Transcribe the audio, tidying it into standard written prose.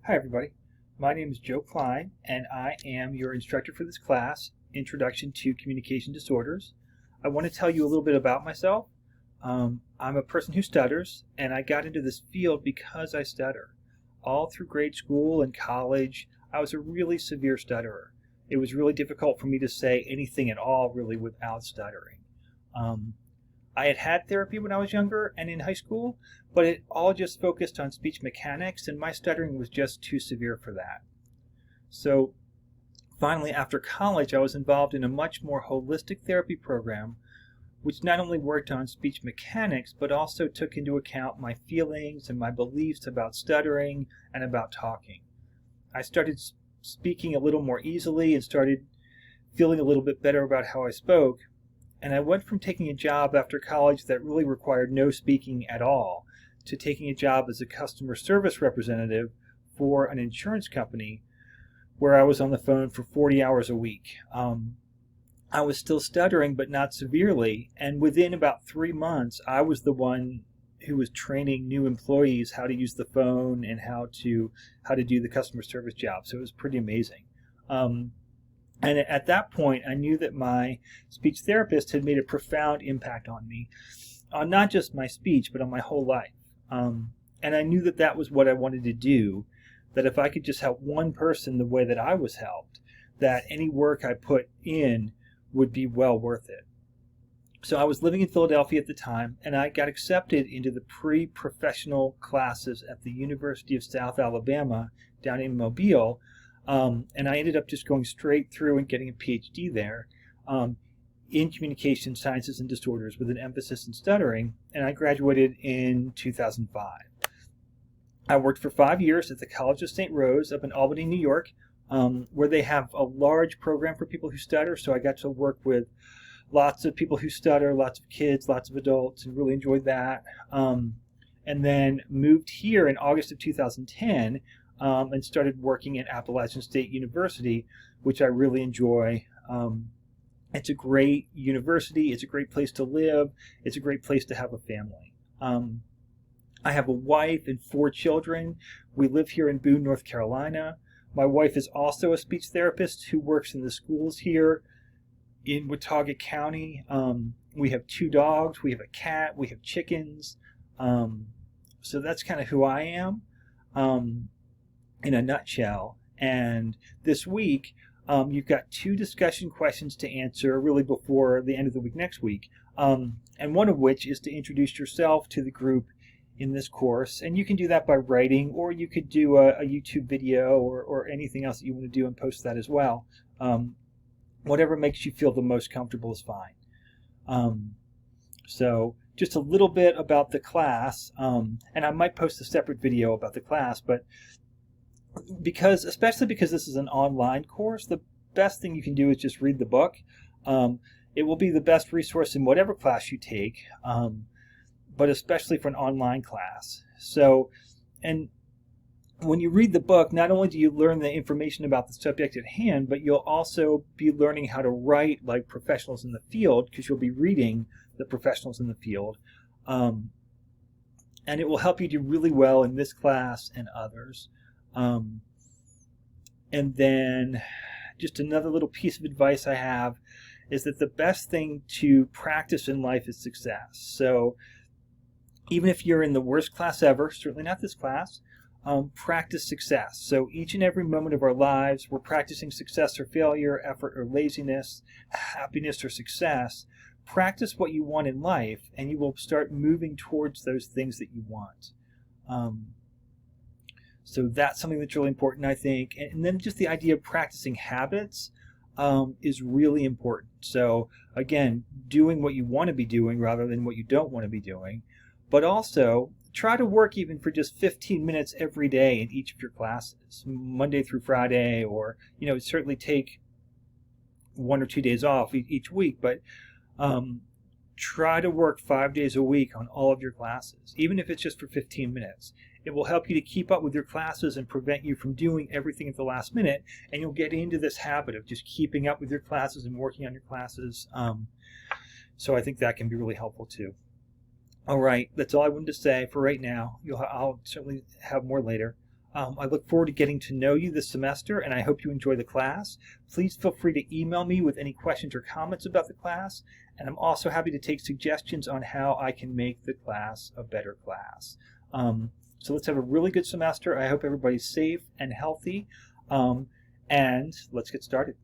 Hi everybody, my name is Joe Klein and I am your instructor for this class, Introduction to Communication Disorders. I want to tell you a little bit about myself. I'm a person who stutters and I got into this field because I stutter. All through grade school and college, I was a really severe stutterer. It was really difficult for me to say anything at all really without stuttering. I had therapy when I was younger and in high school, but it all just focused on speech mechanics, and my stuttering was just too severe for that. So finally, after college, I was involved in a much more holistic therapy program, which not only worked on speech mechanics, but also took into account my feelings and my beliefs about stuttering and about talking. I started speaking a little more easily and started feeling a little bit better about how I spoke. And I went from taking a job after college that really required no speaking at all to taking a job as a customer service representative for an insurance company where I was on the phone for 40 hours a week. I was still stuttering, but not severely. And within about 3 months, I was the one who was training new employees how to use the phone and how to do the customer service job. So it was pretty amazing. And at that point, I knew that my speech therapist had made a profound impact on me, on not just my speech, but on my whole life. And I knew that that was what I wanted to do, that if I could just help one person the way that I was helped, that any work I put in would be well worth it. So I was living in Philadelphia at the time, and I got accepted into the pre-professional classes at the University of South Alabama down in Mobile. And I ended up just going straight through and getting a PhD there in communication sciences and disorders with an emphasis in stuttering, and I graduated in 2005. I worked for 5 years at the College of St. Rose up in Albany, New York, where they have a large program for people who stutter, so I got to work with lots of people who stutter, lots of kids, lots of adults, and really enjoyed that. And then moved here in August of 2010 and started working at Appalachian State University, which I really enjoy. It's a great university. It's a great place to live. It's a great place to have a family. I have a wife and 4 children. We live here in Boone, North Carolina. My wife is also a speech therapist who works in the schools here in Watauga County. We have 2 dogs. We have a cat. We have chickens. So that's kind of who I am. In a nutshell. And this week, you've got 2 discussion questions to answer really before the end of the week next week. And one of which is to introduce yourself to the group in this course. And you can do that by writing, or you could do a YouTube video or anything else that you want to do and post that as well. Whatever makes you feel the most comfortable is fine. So just a little bit about the class, and I might post a separate video about the class, but especially because this is an online course, the best thing you can do is just read the book. It will be the best resource in whatever class you take, but especially for an online class. So, and when you read the book, not only do you learn the information about the subject at hand, but you'll also be learning how to write like professionals in the field, because you'll be reading the professionals in the field. And it will help you do really well in this class and others. And then just another little piece of advice I have is that the best thing to practice in life is success. So even if you're in the worst class ever, certainly not this class, practice success. So each and every moment of our lives, we're practicing success or failure, effort or laziness, happiness or success. Practice what you want in life, and you will start moving towards those things that you want. So that's something that's really important, I think. And then just the idea of practicing habits is really important. So again, doing what you want to be doing rather than what you don't want to be doing. But also try to work even for just 15 minutes every day in each of your classes, Monday through Friday, or certainly take 1 or 2 days off each week. But try to work 5 days a week on all of your classes, even if it's just for 15 minutes. It will help you to keep up with your classes and prevent you from doing everything at the last minute, and you'll get into this habit of just keeping up with your classes and working on your classes. So I think that can be really helpful too. All right, that's all I wanted to say for right now. I'll certainly have more later. I look forward to getting to know you this semester, and I hope you enjoy the class. Please feel free to email me with any questions or comments about the class, and I'm also happy to take suggestions on how I can make the class a better class. So let's have a really good semester. I hope everybody's safe and healthy, and let's get started.